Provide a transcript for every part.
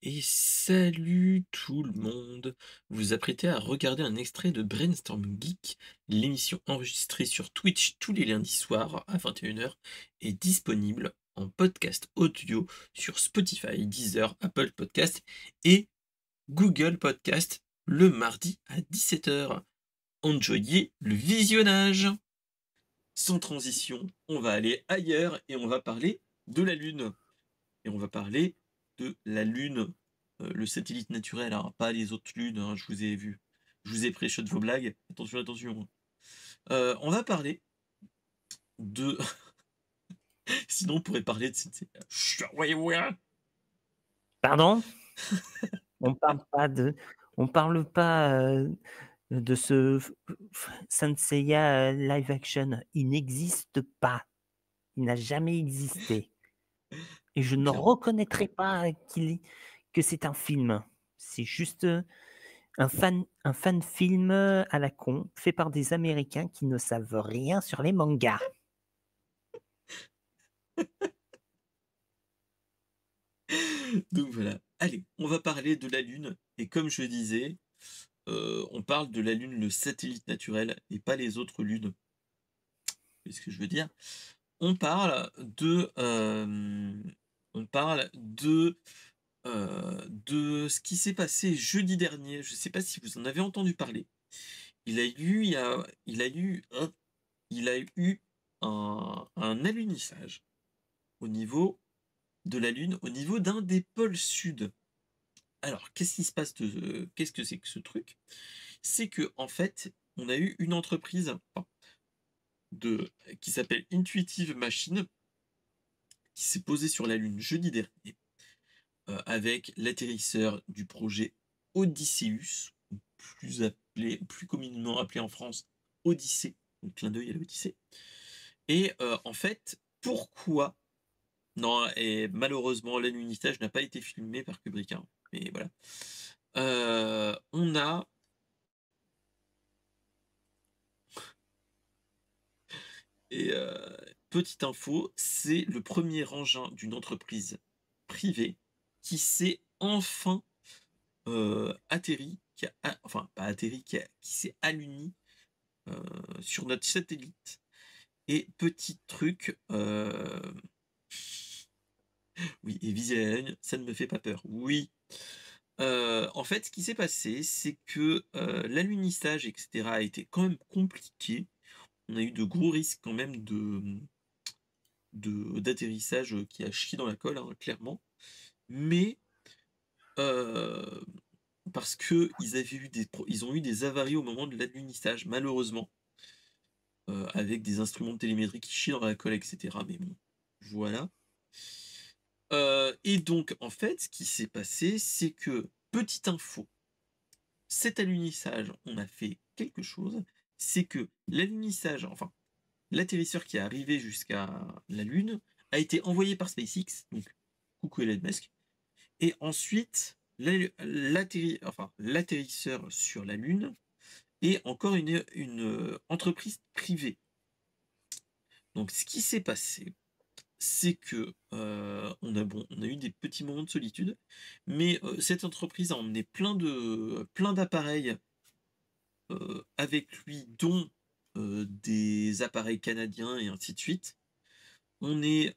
Et salut tout le monde! Vous vous apprêtez à regarder un extrait de Brainstorm Geek, l'émission enregistrée sur Twitch tous les lundis soirs à 21 h est disponible en podcast audio sur Spotify, Deezer, Apple Podcast et Google Podcast le mardi à 17 h. Enjoyez le visionnage! Sans transition, on va aller ailleurs et on va parler de la Lune. Et on va parler de la Lune, le satellite naturel, hein, pas les autres lunes, hein, je vous ai vu. Je vous ai pré-shot vos blagues. Attention, attention, hein. On va parler de sinon on pourrait parler de ouais, ouais. Pardon? On parle pas, de ce Saint Seiya, live action. Il n'existe pas. Il n'a jamais existé et je ne Clairement. reconnaîtrai pas que c'est un film. C'est juste, un fan film, à la con, fait par des Américains qui ne savent rien sur les mangas. Donc voilà. Allez, on va parler de la Lune et comme je disais, on parle de la Lune, le satellite naturel et pas les autres lunes. C'est ce que je veux dire? On parle de, on parle de ce qui s'est passé jeudi dernier. Je ne sais pas si vous en avez entendu parler. Il a eu il a eu un alunissage au niveau de la Lune, au niveau d'un des pôles sud. Alors, qu'est-ce qui se passe qu'est-ce que c'est que ce truc? C'est que en fait, on a eu une entreprise, enfin, qui s'appelle Intuitive Machines, qui s'est posée sur la Lune jeudi dernier, avec l'atterrisseur du projet Odysseus, plus communément appelé en France Odyssée, donc clin d'œil à l'Odyssée. Et en fait, pourquoi non, et malheureusement, l'alunissage n'a pas été filmé par Kubrick, hein, mais voilà. On a et petite info, c'est le premier engin d'une entreprise privée qui s'est enfin, atterri, enfin pas atterri, qui s'est aluni, sur notre satellite. Et petit truc, oui, et viser la Lune, ça ne me fait pas peur. Oui, en fait, ce qui s'est passé, c'est que, l'alunissage et cetera a été quand même compliqué. On a eu de gros risques quand même d'atterrissage, qui a chié dans la colle, hein, clairement. Mais, heu, parce qu'ils avaient eu ils ont eu des avaries au moment de l'alunissage, malheureusement, avec des instruments de télémétrie qui chient dans la colle et cetera. Mais bon, voilà. Et donc en fait, ce qui s'est passé, c'est que, petite info, cet alunissage, on a fait quelque chose, c'est que l'alunissage, enfin, l'atterrisseur qui est arrivé jusqu'à la Lune a été envoyé par SpaceX, donc coucou Elon Musk, et ensuite l'atterrisseur sur la Lune est encore une entreprise privée. Donc ce qui s'est passé, c'est que, on a eu des petits moments de solitude, mais cette entreprise a emmené plein d'appareils, avec lui, dont, des appareils canadiens et ainsi de suite. On est,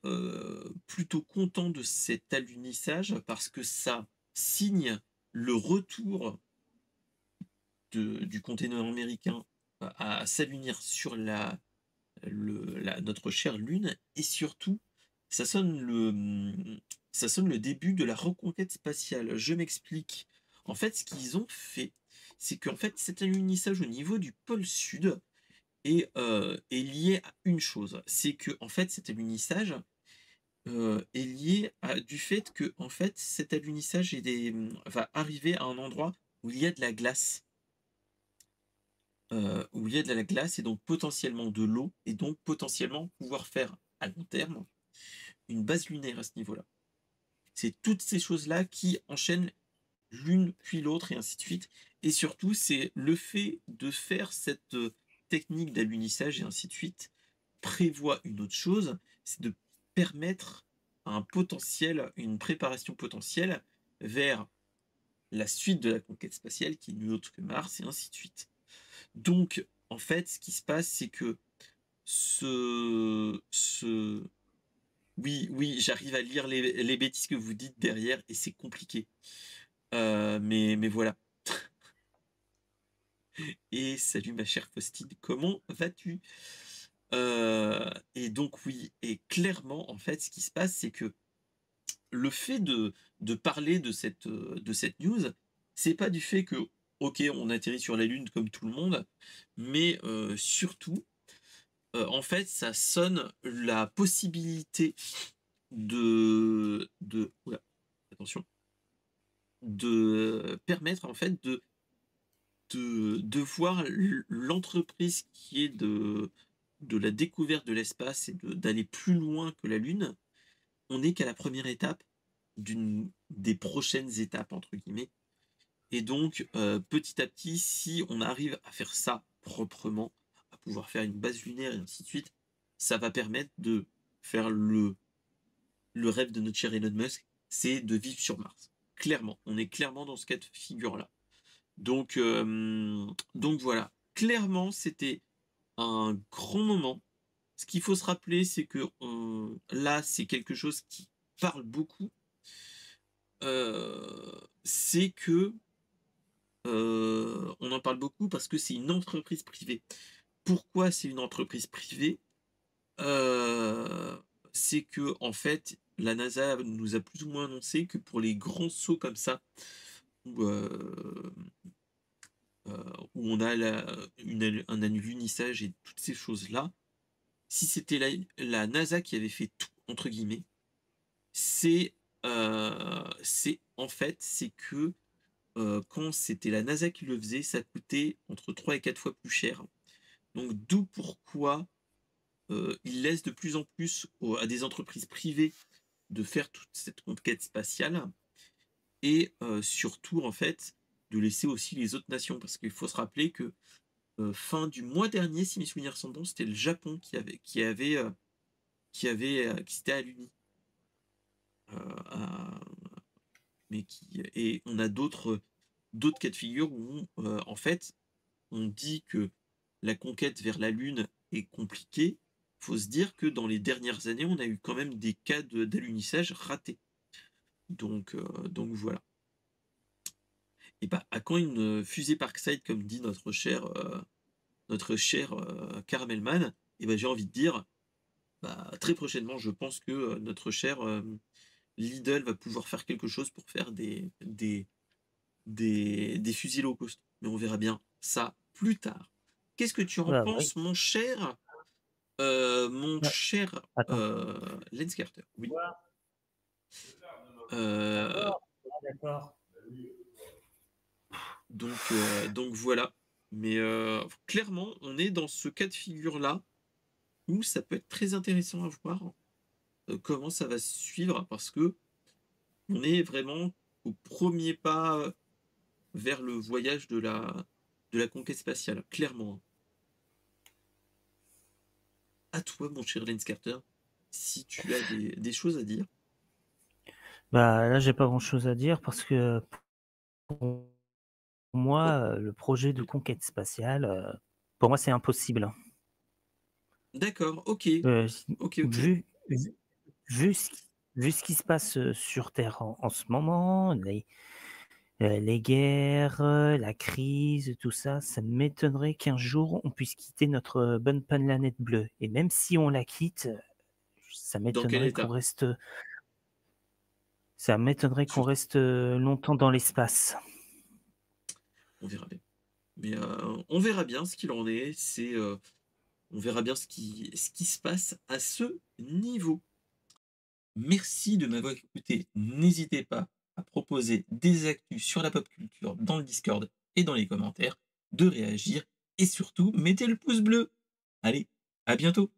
plutôt content de cet alunissage parce que ça signe le retour du conteneur américain à s'alunir sur notre chère Lune et surtout, ça sonne ça sonne le début de la reconquête spatiale. Je m'explique. En fait, ce qu'ils ont fait, c'est qu'en fait, cet alunissage au niveau du pôle sud est lié à une chose, c'est que en fait, cet alunissage, est lié à du fait que en fait, cet alunissage va arriver à un endroit où il y a de la glace, où il y a de la glace et donc potentiellement de l'eau et donc potentiellement pouvoir faire à long terme une base lunaire à ce niveau-là. C'est toutes ces choses-là qui enchaînent l'une puis l'autre et ainsi de suite et surtout, c'est le fait de faire cette, technique d'alunissage et ainsi de suite, prévoit une autre chose, c'est de permettre une préparation potentielle vers la suite de la conquête spatiale qui est nulle autre que Mars et ainsi de suite. Donc, en fait, ce qui se passe, c'est que ce oui, oui, j'arrive à lire les bêtises que vous dites derrière et c'est compliqué. Mais voilà. Et salut ma chère Faustine, comment vas-tu? Et donc oui, et clairement, en fait, ce qui se passe, c'est que le fait de parler de cette news, c'est pas du fait que, OK, on atterrit sur la Lune comme tout le monde, mais surtout, en fait, ça sonne la possibilité ouh attention, de permettre en fait de voir l'entreprise qui est de la découverte de l'espace et d'aller plus loin que la Lune. On n'est qu'à la première étape d'une des prochaines étapes entre guillemets. Et donc, petit à petit, si on arrive à faire ça proprement, à pouvoir faire une base lunaire et ainsi de suite, ça va permettre de faire le rêve de notre cher Elon Musk, c'est de vivre sur Mars. Clairement, on est clairement dans ce cas de figure-là. Donc voilà, clairement, c'était un grand moment. Ce qu'il faut se rappeler, c'est que là, c'est quelque chose qui parle beaucoup. C'est que on en parle beaucoup parce que c'est une entreprise privée. Pourquoi c'est une entreprise privée? Heu, c'est que en fait, la NASA nous a plus ou moins annoncé que pour les grands sauts comme ça, où, où on a un alunissage et toutes ces choses-là, si c'était la NASA qui avait fait «tout» entre guillemets, c'est en fait, c'est que, quand c'était la NASA qui le faisait, ça coûtait entre 3 et 4 fois plus cher. Donc d'où pourquoi, ils laissent de plus en plus à des entreprises privées de faire toute cette conquête spatiale et surtout, en fait, de laisser aussi les autres nations. Parce qu'il faut se rappeler que, fin du mois dernier, si mes souvenirs sont bons, c'était le Japon qui s'était alluni, à mais qui et on a d'autres cas de figure où, en fait, on dit que la conquête vers la Lune est compliquée. Faut se dire que dans les dernières années, on a eu quand même des cas d'alunissage ratés. Donc voilà. Et bah, à quand une fusée Parkside, comme dit notre cher Caramelman? Et ben j'ai envie de dire, bah, très prochainement, je pense que notre cher Lidl va pouvoir faire quelque chose pour faire des fusils low cost. Mais on verra bien ça plus tard. Qu'est-ce que tu en Bah, oui. penses, mon Ouais, cher attends. Lens Carter? Oui. Quoi? Euh, D'accord. Ah, d'accord. donc voilà. Mais clairement, on est dans ce cas de figure-là où ça peut être très intéressant à voir comment ça va se suivre parce que on est vraiment au premier pas vers le voyage de la conquête spatiale, clairement. À toi, mon cher Lens Carter, si tu as des choses à dire. Bah, là, j'ai pas grand-chose à dire parce que pour Oh, moi, le projet de oui. conquête spatiale, pour moi, c'est impossible. D'accord, ok, S ok, ok. vu ce qui vu ce qui se passe, sur terre en ce moment, les guerres, la crise, tout ça, ça m'étonnerait qu'un jour on puisse quitter notre, bonne planète bleue et même si on la quitte, ça Dans quel m'étonnerait qu'on état? reste ça m'étonnerait qu'on Sur- reste, longtemps dans l'espace. On verra bien. Mais on verra bien ce qu'il en est. On verra bien ce qui se passe à ce niveau. Merci de m'avoir écouté. N'hésitez pas à proposer des actus sur la pop culture dans le Discord et dans les commentaires, de réagir et surtout mettez le pouce bleu. Allez, à bientôt.